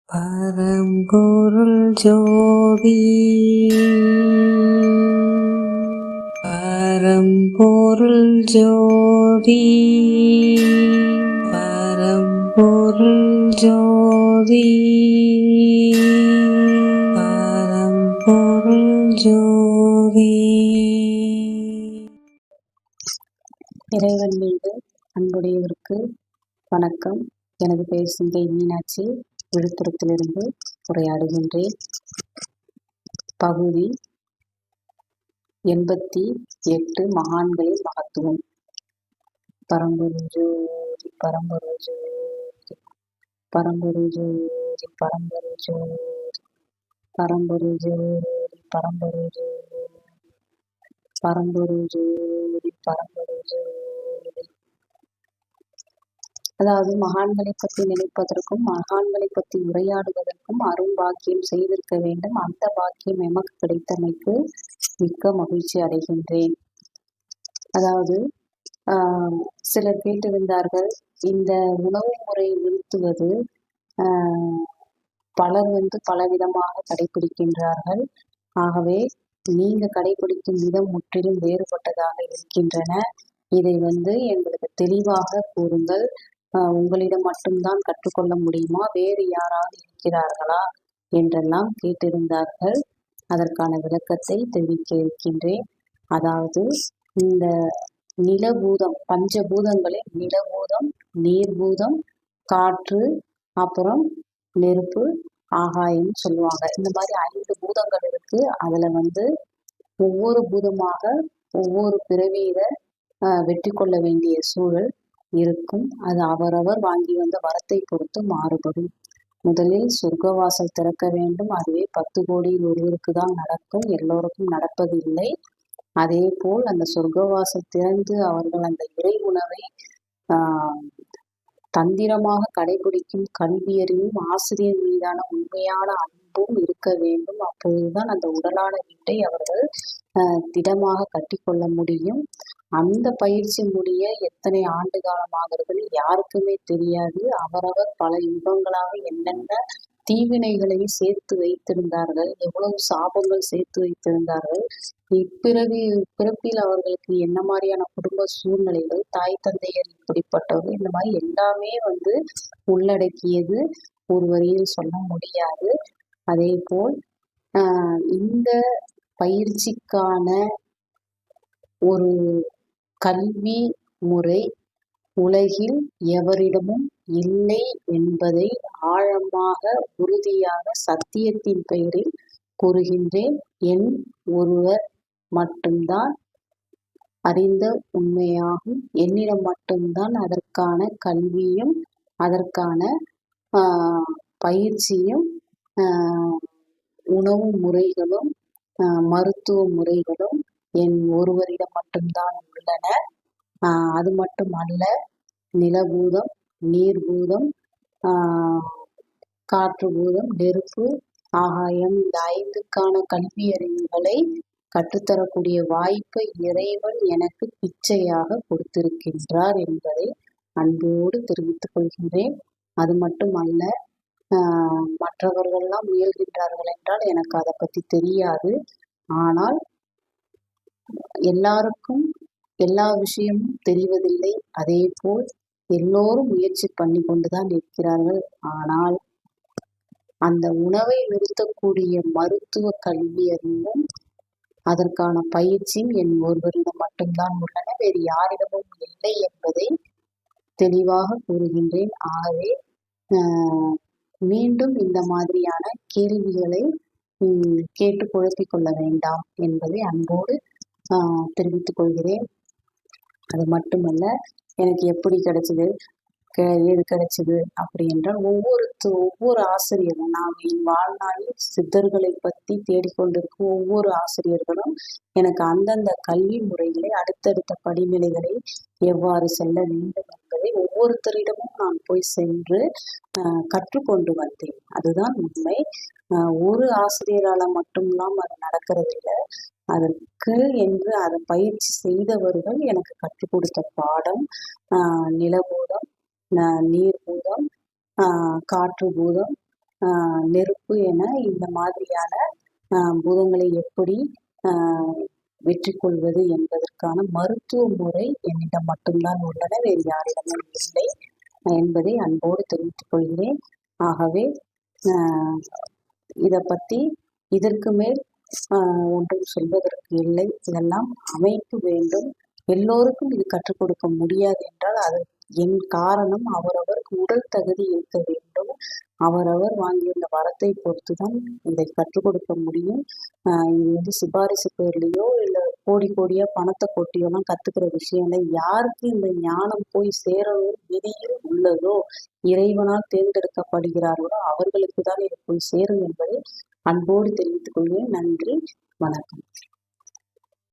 பரம்பொருள் ஜோதி பரம்பொருள் ஜோதி பரம்பொருள் ஜோதி பரம்பொருள் ஜோதி. இறைவன் மீது அன்புடையவருக்கு வணக்கம். எனது பெயர் சிங்கை மீனாட்சி. விழுப்புரத்திலிருந்து உரையாடுகின்றேன். பகுதி 88 மகான்களின் மகத்துவம். பரம்பொருள் ஜோதி பரம்பொருள் ஜோதி பரம்பொருள் ஜோதி பரம்பொருள் ஜோதி பரம்பொருள் ஜோதி பரம்பொருள் ஜோதி பரம்பொருள் ஜோதி பரம்பொருள் ஜோதி. அதாவது மகான்களை பற்றி நினைப்பதற்கும் மகான்களை பற்றி உரையாடுவதற்கும் அரும் பாக்கியம் செய்திருக்க வேண்டும். அந்த பாக்கியம் எமக்கு கிடைத்தமைக்கு மிக்க மகிழ்ச்சி அடைகின்றேன். அதாவது சிலர் கேட்டிருந்தார்கள், இந்த உணவு முறை நிறுத்துவது பலர் பலவிதமாக கடைபிடிக்கின்றார்கள். ஆகவே நீங்க கடைபிடிக்கும் விதம் முற்றிலும் வேறுபட்டதாக இருக்கின்றன. இதை எங்களுக்கு தெளிவாக கூறுங்கள். உங்களிடம் மட்டும்தான் கற்றுக்கொள்ள முடியுமா, வேறு யாராவது இருக்கிறார்களா என்றெல்லாம் கேட்டிருந்தார்கள். அதற்கான விளக்கத்தை தெரிவிக்க இருக்கின்றேன். அதாவது இந்த நிலபூதம், பஞ்சபூதங்களில் நிலபூதம், நீர்பூதம், காற்று, அப்புறம் நெருப்பு, ஆகாயம் சொல்லுவாங்க. இந்த மாதிரி 5 பூதங்கள் இருக்கு. அதுல ஒவ்வொரு பூதமாக ஒவ்வொரு பிறவியில வெற்றி கொள்ள வேண்டிய சூழல் இருக்கும். அது அவரவர் வாங்கி வந்த வரத்தை பொறுத்து மாறுபடும். முதலில் சொர்க்கவாசல் திறக்க வேண்டும். அதுவே 10 கோடியில் ஒருவருக்கு தான் நடக்கும், எல்லோருக்கும் நடப்பதில்லை. அதே போல் அந்த சொர்க்கவாசல் திறந்து அவர்கள் அந்த இறை உணவை தந்திரமாக கடைபிடிக்கும் கல்வியறிவும் ஆசிரியர் மீதான உண்மையான அன்பும் இருக்க வேண்டும். அப்போதுதான் அந்த உடலான வீட்டை அவர்கள் திடமாக கட்டிக்கொள்ள முடியும். அந்த பயிற்சி முடிய எத்தனை ஆண்டு காலமாகிறது யாருக்குமே தெரியாது. அவரவர் பல யுகங்களாக என்னென்ன தீவினைகளை சேர்த்து வைத்திருந்தார்கள், எவ்வளவு சாபங்கள் சேர்த்து வைத்திருந்தார்கள், பிறப்பில் அவர்களுக்கு என்ன மாதிரியான குடும்ப சூழ்நிலைகள், தாய் தந்தையர் இப்படிப்பட்டவர்கள், இந்த மாதிரி எல்லாமே உள்ளடக்கியது ஒரு வரியில் சொல்ல முடியாது. அதே போல் இந்த பயிற்சிக்கான ஒரு கல்வி முறை உலகில் எவரிடமும் இல்லை என்பதை ஆழமாக உறுதியாக சத்தியத்தின் பெயரில் கூறுகின்றேன். என் ஒருவர் மட்டும்தான் அறிந்த உண்மையாகும். என்னிடம் மட்டும்தான் அதற்கான கல்வியும் அதற்கான பயிற்சியும் உணவு முறைகளும் மருத்துவ முறைகளும் என் ஒருவரிடம் மட்டும்தான் உள்ளன. அது மட்டுமல்ல, நிலபூதம், நீர்பூதம், காற்று பூதம், நெருப்பு, ஆகாயம், இந்த 5க்கான கல்வி அறிவுகளை கற்றுத்தரக்கூடிய வாய்ப்பை இறைவன் எனக்கு பிச்சையாக கொடுத்திருக்கின்றார் என்பதை அன்போடு தெரிவித்துக் கொள்கின்றேன். அது மட்டுமல்ல, மற்றவர்கள்லாம் முயல்கின்றார்கள் என்றால் எனக்கு அதை பற்றி தெரியாது. ஆனால் எல்லாருக்கும் எல்லா விஷயமும் தெரிவதில்லை. அதே போல் எல்லோரும் முயற்சி பண்ணி கொண்டுதான் இருக்கிறார்கள். ஆனால் அந்த உணவை நிறுத்தக்கூடிய மருத்துவ கல்வி அறிவும் அதற்கான பயிற்சியும் என் ஒருவரிடம் மட்டும்தான் உள்ளன, வேறு யாரிடமும் இல்லை என்பதை தெளிவாக கூறுகின்றேன். ஆகவே மீண்டும் இந்த மாதிரியான கேள்விகளை கேட்டு குழப்பிக் கொள்ள வேண்டாம் என்பதை அன்போடு தெரிவித்துக் கொள்கிறேன். அது மட்டுமல்ல, எனக்கு எப்படி கிடைச்சது, ஏது கிடைச்சது அப்படி என்றால் ஒவ்வொரு ஆசிரியரும், நான் என் வாழ்நாளில் சித்தர்களை பற்றி தேடிக்கொண்டிருக்கும் ஒவ்வொரு ஆசிரியர்களும் எனக்கு அந்தந்த கல்வி முறைகளை, அடுத்தடுத்த படிநிலைகளை எவ்வாறு செல்ல வேண்டும் என்பதை ஒவ்வொருத்தரிடமும் நான் போய் சென்று கற்றுக்கொண்டு வந்தேன். அதுதான் உண்மை. ஒரு ஆசிரியரால மட்டும்லாம் அது நடக்கிறதில்லை. அதற்கு என்று அதை பயிற்சி செய்தவர்கள் எனக்கு கற்றுக் கொடுத்த பாடம் நிலபூதம், நீர்பூதம், காற்று பூதம், நெருப்பு என இந்த மாதிரியான பூதங்களை எப்படி வெற்றி கொள்வது என்பதற்கான மருத்துவ முறை என்னிடம் மட்டும்தான் உள்ளன, வேறு யாரிடமும் இல்லை என்பதை அன்போடு தெரிவித்துக் கொள்கிறேன். ஆகவே இதை பற்றி இதற்கு மேல் ஒன்றும் சொல்வதற்கு இல்லை. இதெல்லாம் அமைப்பு வேண்டும். எல்லோருக்கும் இது கற்றுக் கொடுக்க முடியாது என்றால் அது என் காரணம். அவரவருக்கு உடல் தகுதி இருக்க வேண்டும். அவரவர் வாங்கியுள்ள வரத்தை பொறுத்து தான் இதை கற்றுக் கொடுக்க முடியும். இது சிபாரிசு பேர்லையோ இல்லை கோடி கோடியா பணத்தை கொட்டியோலாம் கத்துக்கிற விஷயம் இல்லை. யாருக்கு இந்த ஞானம் போய் சேரவும் விதியில் உள்ளதோ, இறைவனால் தேர்ந்தெடுக்கப்படுகிறார்களோ அவர்களுக்கு தான் இது போய் சேரும் என்பதை அன்போடு தெரிவித்துக் கொள்வேன். நன்றி, வணக்கம்.